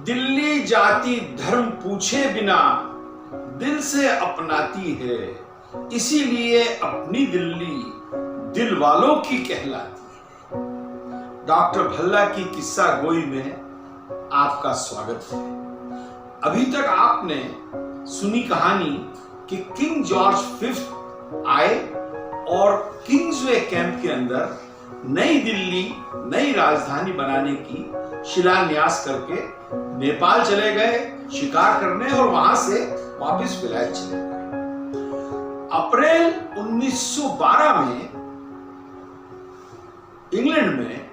दिल्ली जाति धर्म पूछे बिना दिल से अपनाती है, इसीलिए अपनी दिल्ली दिल वालों की कहलाती है। डॉक्टर भल्ला की किस्सा गोई में आपका स्वागत है। अभी तक आपने सुनी कहानी कि किंग जॉर्ज फिफ्थ आए और किंग्सवे कैंप के अंदर नई दिल्ली नई राजधानी बनाने की शिलान्यास करके नेपाल चले गए शिकार करने और वहां से वापस विलायत चले गए। अप्रैल 1912 में इंग्लैंड में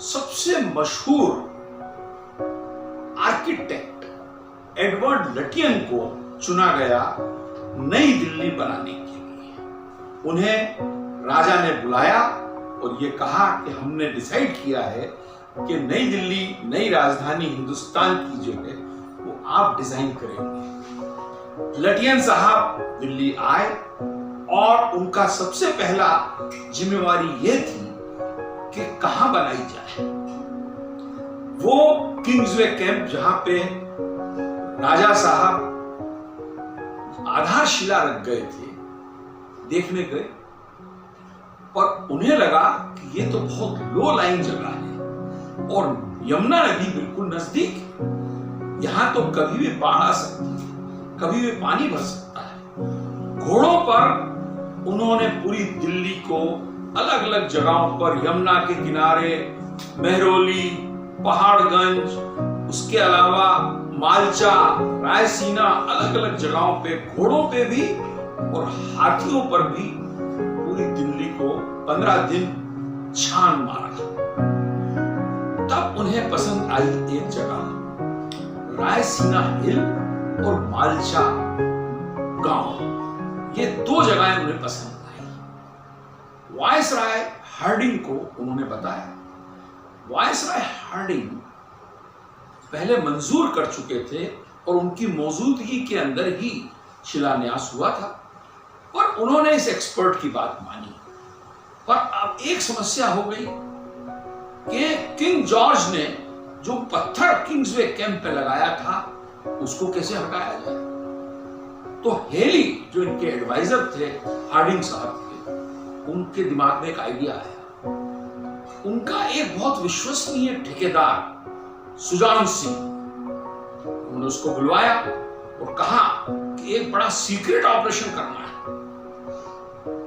सबसे मशहूर आर्किटेक्ट एडवर्ड लटियन को चुना गया नई दिल्ली बनाने के लिए। उन्हें राजा ने बुलाया और ये कहा कि हमने डिसाइड किया है कि नई दिल्ली नई राजधानी हिंदुस्तान की जो है वो आप डिजाइन करेंगे। लटियन साहब दिल्ली आए और उनका सबसे पहला जिम्मेवारी ये थी कि कहां बनाई जाए। वो किंग्सवे कैंप जहां पे राजा साहब आधारशिला रख गए थे देखने गए, पर उन्हें लगा कि ये तो बहुत लो लाइन जगह है और यमुना नदी बिल्कुल नजदीक, यहां तो कभी भी बाढ़ आ सकती है, कभी भी पानी भर सकता है। घोड़ों पर उन्होंने पूरी दिल्ली को अलग अलग जगहों पर यमुना के किनारे, मेहरौली, पहाड़गंज, उसके अलावा मालचा, रायसीना, अलग अलग जगहों पे घोड़ों पे भी और हाथियों पर भी पूरी दिल्ली को 15 दिन छान मारा। तब उन्हें पसंद आई एक जगह रायसीना हिल और मालचा गांव, ये दो जगहें उन्हें पसंद आई। वायसराय हार्डिंग को उन्होंने बताया। वायसराय हार्डिंग पहले मंजूर कर चुके थे और उनकी मौजूदगी के अंदर ही शिलान्यास हुआ था, पर उन्होंने इस एक्सपर्ट की बात मानी। पर अब एक समस्या हो गई कि किंग जॉर्ज ने जो पत्थर किंग्सवे कैंप पे लगाया था उसको कैसे हटाया जाए। तो हेली जो इनके एडवाइजर थे हार्डिंग साहब के, उनके दिमाग में एक आइडिया आया। उनका एक बहुत विश्वसनीय ठेकेदार सुजान सिंह, उन्होंने उसको बुलवाया और कहा कि एक बड़ा सीक्रेट ऑपरेशन करना है।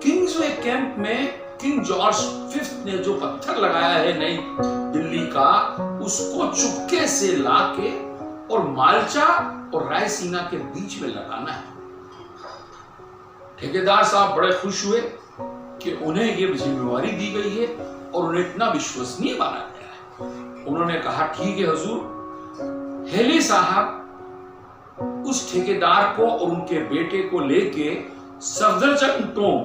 किंग्सवे कैंप में किंग जॉर्ज फिफ्थ ने जो पत्थर लगाया है नई दिल्ली का, उसको चुपके से लाके और मालचा और रायसीना के बीच में लगाना है। ठेकेदार साहब बड़े खुश हुए कि उन्हें यह जिम्मेवारी दी गई है और उन्हें इतना विश्वसनीय माना गया है। उन्होंने कहा ठीक है हुजूर। हेली साहब उस ठेकेदार को और उनके बेटे को लेके सफदरजंग टोम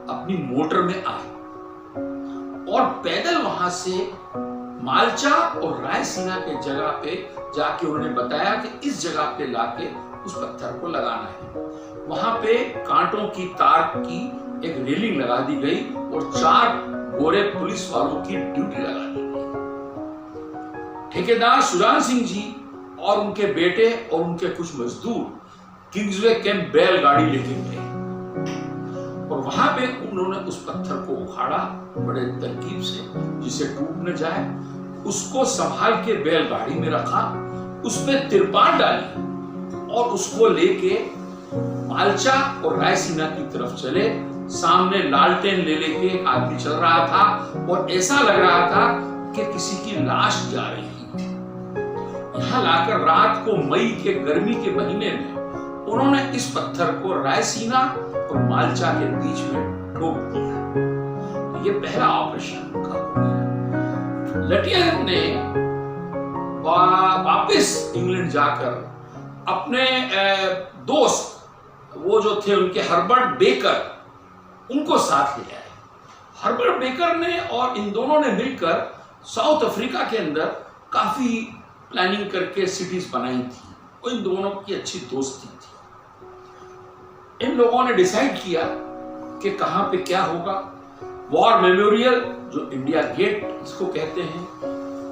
अपनी मोटर में आए और पैदल वहां से मालचा और रायसीना के जगह पे जाके उन्होंने बताया कि इस जगह पे लाके उस पत्थर को लगाना है। वहां पे कांटों की तार की एक रेलिंग लगा दी गई और 4 गोरे पुलिस वालों की ड्यूटी लगा दी गई। ठेकेदार सुजान सिंह जी और उनके बेटे और उनके कुछ मजदूर किंग्सवे कैंप बैलगाड़ी लेके गए और वहां पे उन्होंने उस पत्थर को उखाड़ा बड़े तरकीब से जिसे टूट न जाए। उसको संभाल के बैलगाड़ी में रखा, उस पे तिरपाल डाली और उसको लेके मालचा और रायसीना की तरफ चले। सामने लालटेन ले लेके एक आदमी चल रहा था और ऐसा लग रहा था कि किसी की लाश जा रही है। यहां लाकर रात को मई के गर्मी के महीने में उन्होंने इस पत्थर को रायसीना और मालचा के बीच में ठोक दिया। ये पहला ऑपरेशन उनका हो गया। लटियन ने वापस इंग्लैंड जाकर अपने दोस्त वो जो थे उनके हर्बर्ट बेकर, उनको साथ ले आए। हर्बर्ट बेकर ने और इन दोनों ने मिलकर साउथ अफ्रीका के अंदर काफी प्लानिंग करके सिटीज बनाई थी और इन दोनों की अच्छी दोस्ती थी। इन लोगों ने डिसाइड किया कि कहां पे क्या होगा। वॉर मेमोरियल जो इंडिया गेट इसको कहते हैं,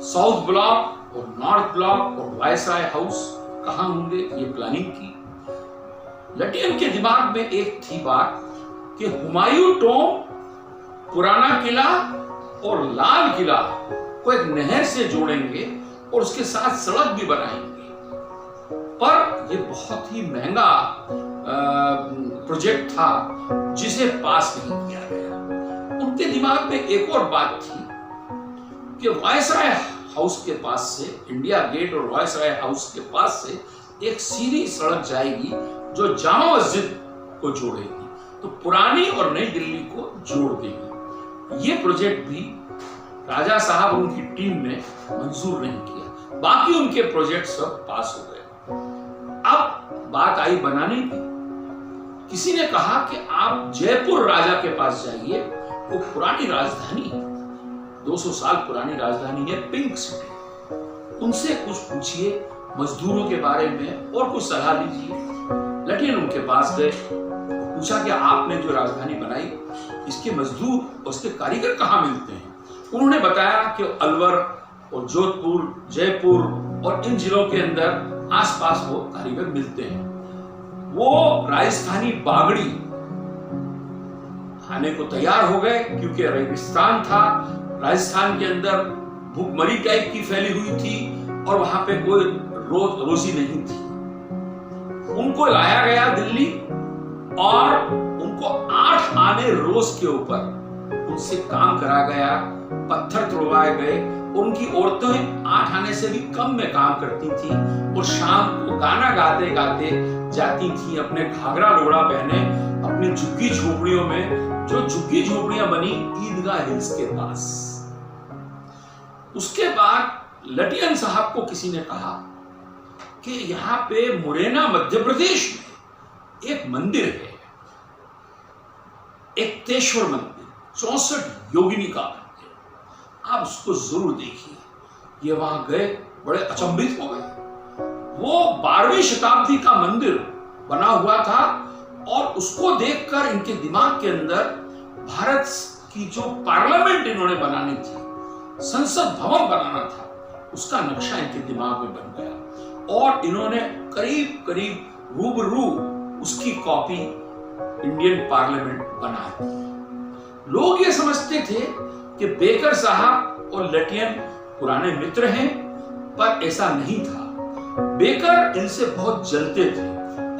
साउथ ब्लॉक और नॉर्थ ब्लॉक और वायसराय हाउस कहाँ होंगे, ये प्लानिंग की। लटियन के दिमाग में एक थी बात कि हुमायूं टॉम पुराना किला और लाल किला को एक नहर से जोड़ेंगे और उसके साथ सड़क भी बनाएंगे, पर ये बहुत ही महंगा प्रोजेक्ट था जिसे पास नहीं किया गया। उनके दिमाग में एक और बात थी कि वायसराय हाउस के पास से, इंडिया गेट और वायसराय हाउस के पास से एक सीधी सड़क जाएगी जो जामा मस्जिद को जोड़ेगी, तो पुरानी और नई दिल्ली को जोड़ देगी। ये प्रोजेक्ट भी राजा साहब और उनकी टीम ने मंजूर नहीं किया, बाकी उनके प्रोजेक्ट सब पास हो गए। अब बात आई बनाने की। किसी ने कहा कि आप जयपुर राजा के पास जाइए, वो पुरानी राजधानी है, 200 साल पुरानी राजधानी है, पिंक सिटी। उनसे कुछ पूछिए मजदूरों के बारे में और कुछ सलाह लीजिए। लटियन उनके पास गए, पूछा कि आपने जो राजधानी बनाई इसके मजदूर और उसके कारीगर कहाँ मिलते हैं। उन्होंने बताया कि अलवर और जोधपुर, जयपुर और इन जिलों के अंदर आसपास वो कारीगर मिलते हैं। वो राजस्थानी बागड़ी खाने को तैयार हो गए क्योंकि रेगिस्तान था, राजस्थान के अंदर भूखमरी टाइप की फैली हुई थी और वहां पे कोई रोजी नहीं थी। उनको लाया गया दिल्ली और उनको 8 आने रोज के ऊपर उनसे काम करा गया, पत्थर तोड़वाए गए। उनकी औरतें 8 आने से भी कम में काम करती थी और शाम को गाना गाते गाते जाती थी अपने घाघरा लोड़ा पहने अपनी झुग्गी झोपड़ियों में, जो झुग्गी झोपड़ियां बनी ईदगाह हिल्स के पास। उसके बाद लटियन साहब को किसी ने कहा कि यहां पे मुरैना मध्य प्रदेश में एक मंदिर है, एकतेश्वर मंदिर, 64 योगिनी का मंदिर, आप उसको जरूर देखिए। ये वहां गए, बड़े अचंभित हो गए। वो 12वीं शताब्दी का मंदिर बना हुआ था और उसको देखकर इनके दिमाग के अंदर भारत की जो पार्लियामेंट इन्होंने बनानी थी, संसद भवन बनाना था, उसका नक्शा इनके दिमाग में बन गया और इन्होंने करीब करीब रूबरू उसकी कॉपी इंडियन पार्लियामेंट बना दी। लोग ये समझते थे कि बेकर साहब और लटियन पुराने मित्र हैं, पर ऐसा नहीं था। बेकर इनसे बहुत जलते थे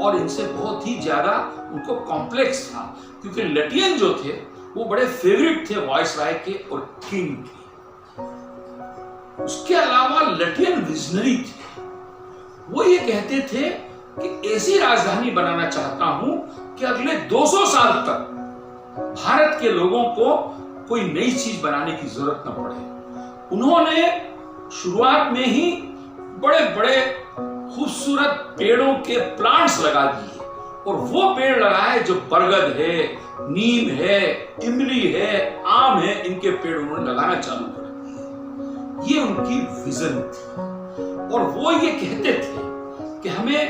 और इनसे बहुत ही ज्यादा उनको कॉम्प्लेक्स था, क्योंकि लटियन जो थे वो बड़े फेवरेट थे वायसराय के और किंग के। उसके अलावा लटियन विजनरी थे। वो ये कहते थे कि ऐसी राजधानी बनाना चाहता हूं कि अगले 200 साल तक भारत के लोगों को कोई नई चीज बनाने की जरूरत न पड़े। उन्होंने शुरुआत में ही बड़े बड़े खूबसूरत पेड़ों के प्लांट्स लगा दिए और वो पेड़ लगाए जो बरगद है, नीम है, इमली है, आम है, इनके पेड़ उन्होंने लगाना चालू कर दिए। ये उनकी विजन थी और वो ये कहते थे कि हमें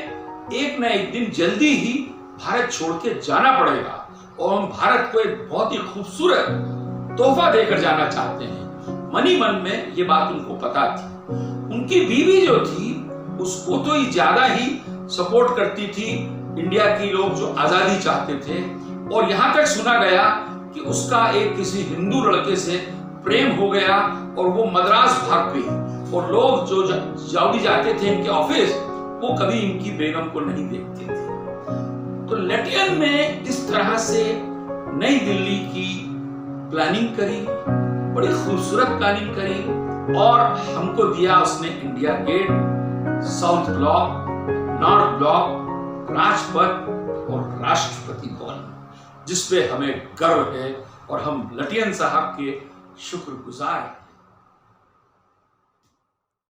एक न एक दिन जल्दी ही भारत छोड़ के जाना पड़ेगा और हम भारत को एक बहुत ही खूबसूरत तोहफा देकर जाना चाहते हैं। मनी मन में ये बात उनको पता थी। उनकी बीवी जो थी उसको तो ही ज्यादा ही सपोर्ट करती थी इंडिया की लोग जो आजादी चाहते थे, और यहां तक सुना गया कि उसका एक किसी हिंदू लड़के से प्रेम हो गया और वो मद्रास भाग गई और लोग जो जाओडी जाते थे इनके ऑफिस वो कभी इनकी बेगम को नहीं देखते थे। तो लटियन ने इस तरह से नई दिल्ली की प्लानिंग करी, बड़ी खूबसूरत प्लानिंग करी और हमको दिया उसने India Gate, South Block, North Block, Rajpath और राष्ट्रपति भवन, जिसपे हमें गर्व है और हम लटियन साहब के शुक्रगुजार हैं।